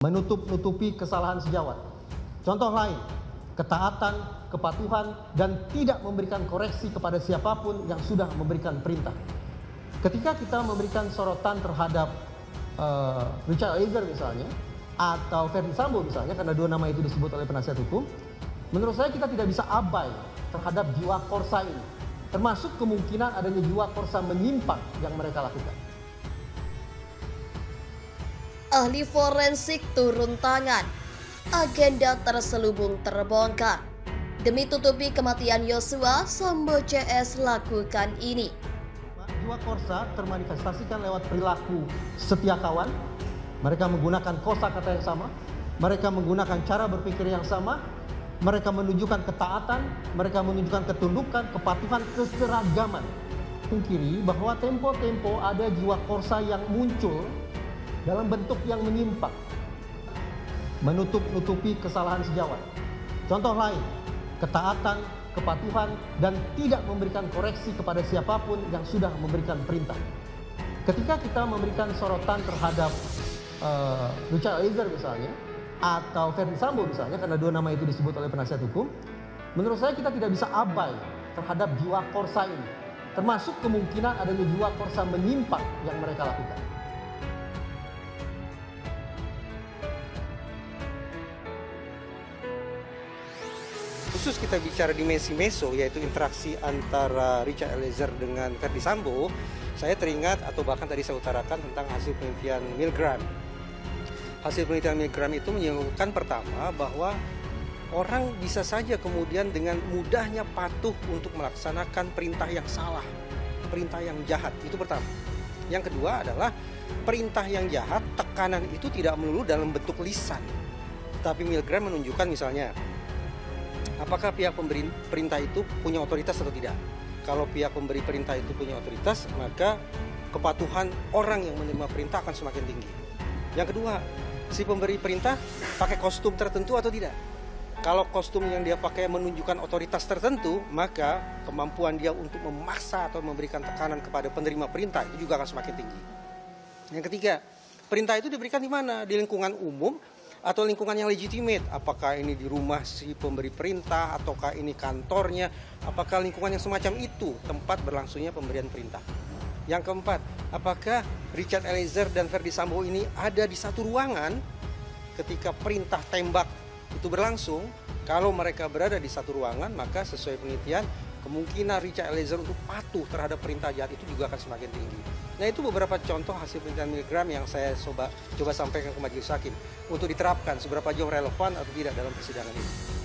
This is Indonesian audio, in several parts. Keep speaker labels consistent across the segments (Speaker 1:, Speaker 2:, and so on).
Speaker 1: menutup-nutupi kesalahan sejawat. Contoh lain, ketaatan, kepatuhan, dan tidak memberikan koreksi kepada siapapun yang sudah memberikan perintah. Ketika kita memberikan sorotan terhadap Richard Eliezer misalnya, atau Ferdy Sambo misalnya, karena dua nama itu disebut oleh penasihat hukum, menurut saya kita tidak bisa abai terhadap jiwa korsa ini, termasuk kemungkinan adanya jiwa korsa menyimpang yang mereka lakukan.
Speaker 2: Ahli forensik turun tangan. Agenda terselubung terbongkar. Demi tutupi kematian Yosua, Sambo CS lakukan ini.
Speaker 1: Jiwa korsa termanifestasikan lewat perilaku setia kawan. Mereka menggunakan kosakata yang sama. Mereka menggunakan cara berpikir yang sama. Mereka menunjukkan ketaatan. Mereka menunjukkan ketundukan, kepatuhan, keseragaman. Pungkiri bahwa tempo-tempo ada jiwa korsa yang muncul dalam bentuk yang menyimpang, menutup-nutupi kesalahan sejawat. Contoh lain, ketaatan, kepatuhan, dan tidak memberikan koreksi kepada siapapun yang sudah memberikan perintah. Ketika kita memberikan sorotan terhadap Richard Eliezer misalnya, atau Ferdy Sambo misalnya, karena dua nama itu disebut oleh penasihat hukum, menurut saya kita tidak bisa abai terhadap jiwa korsa ini, termasuk kemungkinan adanya jiwa korsa menyimpang yang mereka lakukan.
Speaker 3: Khusus kita bicara dimensi meso, yaitu interaksi antara Richard Eliezer dengan Ferdy Sambo, saya teringat atau bahkan tadi saya utarakan tentang hasil penelitian Milgram. Hasil penelitian Milgram itu menyebutkan pertama bahwa orang bisa saja kemudian dengan mudahnya patuh untuk melaksanakan perintah yang salah, perintah yang jahat, itu pertama. Yang kedua adalah perintah yang jahat, tekanan itu tidak melulu dalam bentuk lisan. Tapi Milgram menunjukkan misalnya, apakah pihak pemberi perintah itu punya otoritas atau tidak? Kalau pihak pemberi perintah itu punya otoritas, maka kepatuhan orang yang menerima perintah akan semakin tinggi. Yang kedua, si pemberi perintah pakai kostum tertentu atau tidak? Kalau kostum yang dia pakai menunjukkan otoritas tertentu, maka kemampuan dia untuk memaksa atau memberikan tekanan kepada penerima perintah itu juga akan semakin tinggi. Yang ketiga, perintah itu diberikan di mana? Di lingkungan umum atau lingkungan yang legitimate, apakah ini di rumah si pemberi perintah, ataukah ini kantornya, apakah lingkungan yang semacam itu tempat berlangsungnya pemberian perintah. Yang keempat, apakah Richard Eliezer dan Ferdy Sambo ini ada di satu ruangan ketika perintah tembak itu berlangsung? Kalau mereka berada di satu ruangan, maka sesuai penelitian, kemungkinan Richard Eliezer untuk patuh terhadap perintah jahat itu juga akan semakin tinggi. Nah, itu beberapa contoh hasil penelitian Milgram yang saya coba sampaikan ke majelis hakim untuk diterapkan seberapa jauh relevan atau tidak dalam persidangan ini.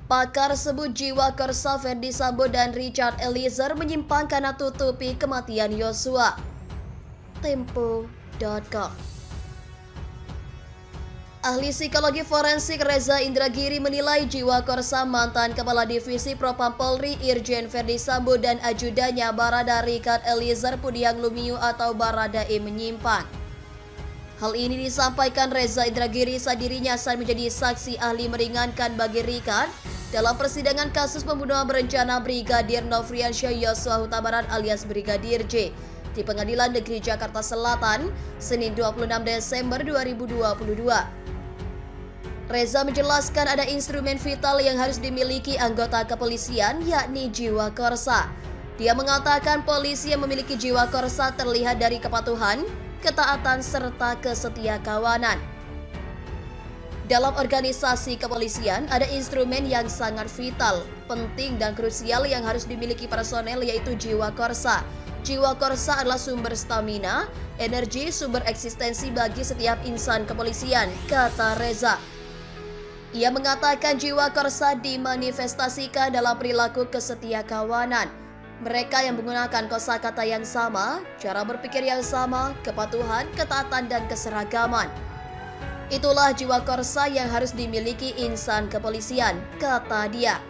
Speaker 2: Pakar sebut jiwa korsa Ferdy Sambo dan Richard Eliezer menyimpang karena tutupi kematian Yosua. Tempo.com. Ahli psikologi forensik Reza Indragiri menilai jiwa korsa mantan Kepala Divisi Propam Polri Irjen Ferdy Sambo dan ajudannya Barada Richard Eliezer Pudiang Lumiu atau Baradae menyimpang. Hal ini disampaikan Reza Indragiri saat dirinya menjadi saksi ahli meringankan bagi Richard dalam persidangan kasus pembunuhan berencana Brigadir Nofriansyah Yosua Huta Barat alias Brigadir J di Pengadilan Negeri Jakarta Selatan, Senin 26 Desember 2022. Reza menjelaskan ada instrumen vital yang harus dimiliki anggota kepolisian, yakni jiwa korsa. Dia mengatakan polisi yang memiliki jiwa korsa terlihat dari kepatuhan, ketaatan, serta kesetiakawanan. Dalam organisasi kepolisian, ada instrumen yang sangat vital, penting, dan krusial yang harus dimiliki personel, yaitu jiwa korsa. Jiwa korsa adalah sumber stamina, energi, sumber eksistensi bagi setiap insan kepolisian, kata Reza. Ia mengatakan jiwa korsa dimanifestasikan dalam perilaku kesetiakawanan. Mereka yang menggunakan kosakata yang sama, cara berpikir yang sama, kepatuhan, ketaatan, dan keseragaman. Itulah jiwa korsa yang harus dimiliki insan kepolisian, kata dia.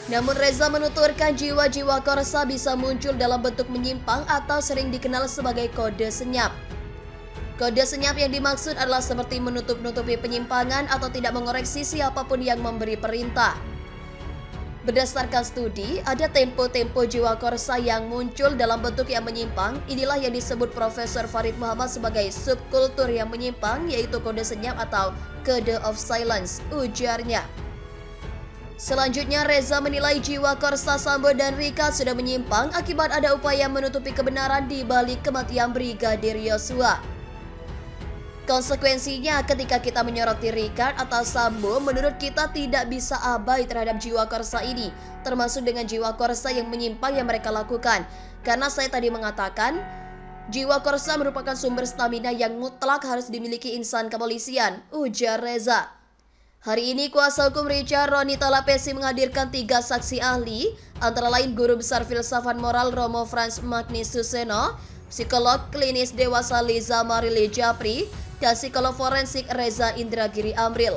Speaker 2: Namun Reza menuturkan jiwa-jiwa korsa bisa muncul dalam bentuk menyimpang atau sering dikenal sebagai kode senyap. Kode senyap yang dimaksud adalah seperti menutup-nutupi penyimpangan atau tidak mengoreksi siapapun yang memberi perintah. Berdasarkan studi, ada tempo-tempo jiwa korsa yang muncul dalam bentuk yang menyimpang. Inilah yang disebut Profesor Farid Muhammad sebagai subkultur yang menyimpang, yaitu kode senyap atau kode of silence, ujarnya. Selanjutnya, Reza menilai jiwa korsa Sambo dan Rika sudah menyimpang akibat ada upaya menutupi kebenaran di balik kematian Brigadir Yosua. Konsekuensinya, ketika kita menyoroti Rika atau Sambo, menurut kita tidak bisa abai terhadap jiwa korsa ini, termasuk dengan jiwa korsa yang menyimpang yang mereka lakukan. Karena saya tadi mengatakan, jiwa korsa merupakan sumber stamina yang mutlak harus dimiliki insan kepolisian, ujar Reza. Hari ini kuasa hukum Richard Roni Talapesi menghadirkan 3 saksi ahli, antara lain Guru Besar Filsafat Moral Romo Frans Magni Suseno, psikolog klinis dewasa Liza Marile Japri, dan psikolog forensik Reza Indragiri Amril.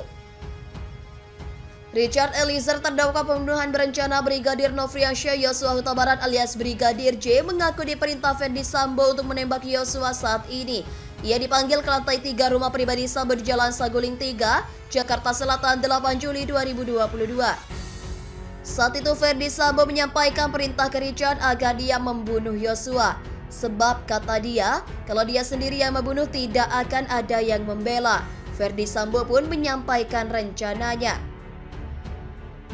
Speaker 2: Richard Eliezer, terdakwa pembunuhan berencana Brigadir Nofriansyah Yosua Huta Barat alias Brigadir J, mengaku diperintah Ferdi Sambo untuk menembak Yosua saat ini. Ia dipanggil ke lantai 3 rumah pribadi Sambo di Jalan Saguling 3, Jakarta Selatan 8 Juli 2022. Saat itu Ferdi Sambo menyampaikan perintah ke Richard agar dia membunuh Yosua. Sebab kata dia, kalau dia sendiri yang membunuh tidak akan ada yang membela. Ferdi Sambo pun menyampaikan rencananya.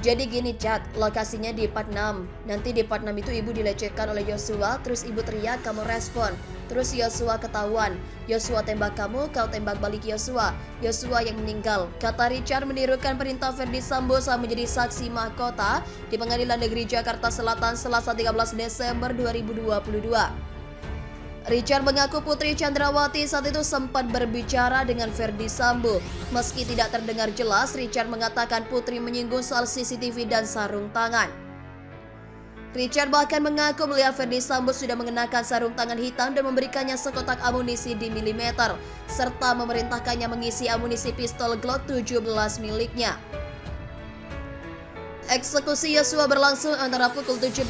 Speaker 2: Jadi gini chat, lokasinya di part 6. Nanti di part 6 itu ibu dilecehkan oleh Yosua, terus ibu teriak, kamu respon. Terus Yosua ketahuan. Yosua tembak kamu, kau tembak balik Yosua. Yosua yang meninggal. Kata Richard menirukan perintah Ferdi Sambo saat menjadi saksi mahkota di Pengadilan Negeri Jakarta Selatan Selasa 13 Desember 2022. Richard mengaku Putri Chandrawati saat itu sempat berbicara dengan Ferdi Sambo. Meski tidak terdengar jelas, Richard mengatakan Putri menyinggung soal CCTV dan sarung tangan. Richard bahkan mengaku melihat Ferdi Sambo sudah mengenakan sarung tangan hitam dan memberikannya sekotak amunisi di milimeter, serta memerintahkannya mengisi amunisi pistol Glock 17 miliknya. Eksekusi Yosua berlangsung antara pukul 17.11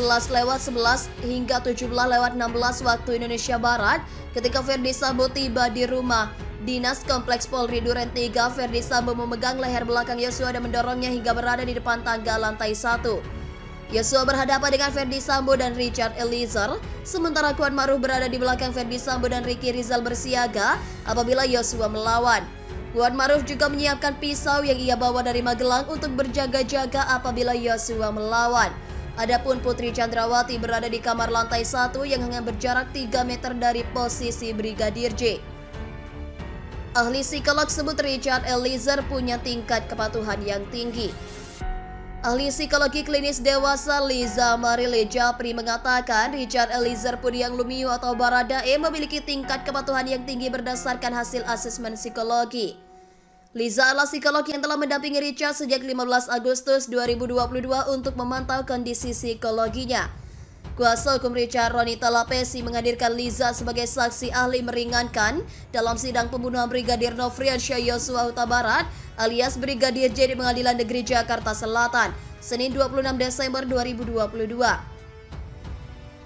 Speaker 2: hingga 17.16 waktu Indonesia Barat. Ketika Ferdi Sambo tiba di rumah dinas Kompleks Polri Duren 3, Ferdi Sambo memegang leher belakang Yosua dan mendorongnya hingga berada di depan tangga lantai 1. Yosua berhadapan dengan Ferdi Sambo dan Richard Eliezer, sementara Kuat Maruf berada di belakang Ferdi Sambo dan Ricky Rizal bersiaga apabila Yosua melawan. Kuat Maruf juga menyiapkan pisau yang ia bawa dari Magelang untuk berjaga-jaga apabila Yosua melawan. Adapun Putri Chandrawati berada di kamar lantai 1 yang hanya berjarak 3 meter dari posisi Brigadir J. Ahli psikolog sebut Richard Eliezer punya tingkat kepatuhan yang tinggi. Ahli psikologi klinis dewasa Liza Marile Japri mengatakan Richard Eliezer Pudiang Lumiu atau Baradae memiliki tingkat kepatuhan yang tinggi berdasarkan hasil asesmen psikologi. Liza adalah psikolog yang telah mendampingi Richard sejak 15 Agustus 2022 untuk memantau kondisi psikologinya. Kuasa hukum Richard Roni Talapesi menghadirkan Liza sebagai saksi ahli meringankan dalam sidang pembunuhan Brigadir Nofriansyah Yosua Huta Barat alias Brigadir J di Pengadilan Negeri Jakarta Selatan, Senin 26 Desember 2022.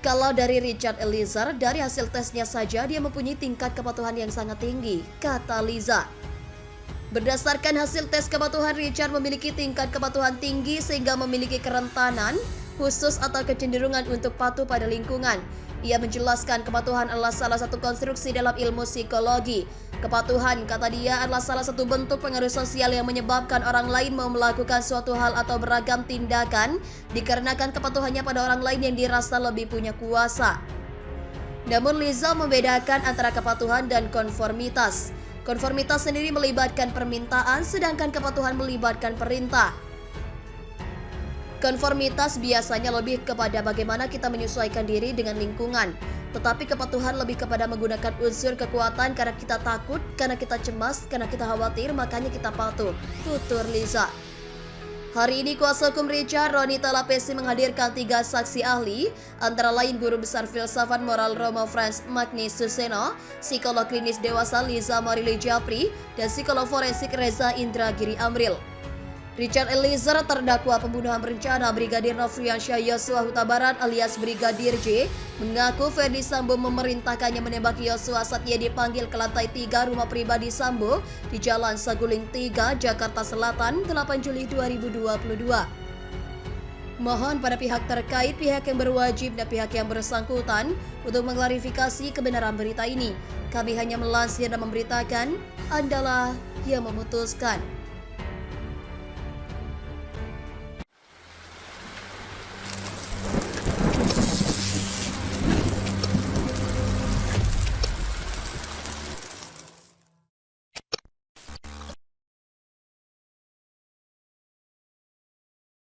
Speaker 2: Kalau dari Richard Eliezer, dari hasil tesnya saja dia mempunyai tingkat kepatuhan yang sangat tinggi, kata Liza. Berdasarkan hasil tes kepatuhan, Richard memiliki tingkat kepatuhan tinggi sehingga memiliki kerentanan khusus atau kecenderungan untuk patuh pada lingkungan. Ia menjelaskan kepatuhan adalah salah satu konstruksi dalam ilmu psikologi. Kepatuhan, kata dia, adalah salah satu bentuk pengaruh sosial yang menyebabkan orang lain mau melakukan suatu hal atau beragam tindakan dikarenakan kepatuhannya pada orang lain yang dirasa lebih punya kuasa. Namun Liza membedakan antara kepatuhan dan konformitas. Konformitas sendiri melibatkan permintaan, sedangkan kepatuhan melibatkan perintah. Konformitas biasanya lebih kepada bagaimana kita menyesuaikan diri dengan lingkungan. Tetapi kepatuhan lebih kepada menggunakan unsur kekuatan karena kita takut, karena kita cemas, karena kita khawatir, makanya kita patuh. Tutur Liza. Hari ini kuasa hukum Richard Roni Talapesi menghadirkan 3 saksi ahli, antara lain Guru Besar Filsafat Moral Romo Frans Magni Suseno, psikolog klinis dewasa Liza Marile Japri, dan psikolog forensik Reza Indragiri Amril. Richard Eliezer, terdakwa pembunuhan berencana Brigadir Nofriansyah Yosua Huta Barat alias Brigadir J, mengaku Ferdi Sambo memerintahkannya menembak Yosua saat ia dipanggil ke lantai 3 rumah pribadi Sambo di Jalan Saguling 3, Jakarta Selatan, 8 Juli 2022. Mohon pada pihak terkait, pihak yang berwajib dan pihak yang bersangkutan untuk mengklarifikasi kebenaran berita ini. Kami hanya melansir dan memberitakan, Andalah yang memutuskan.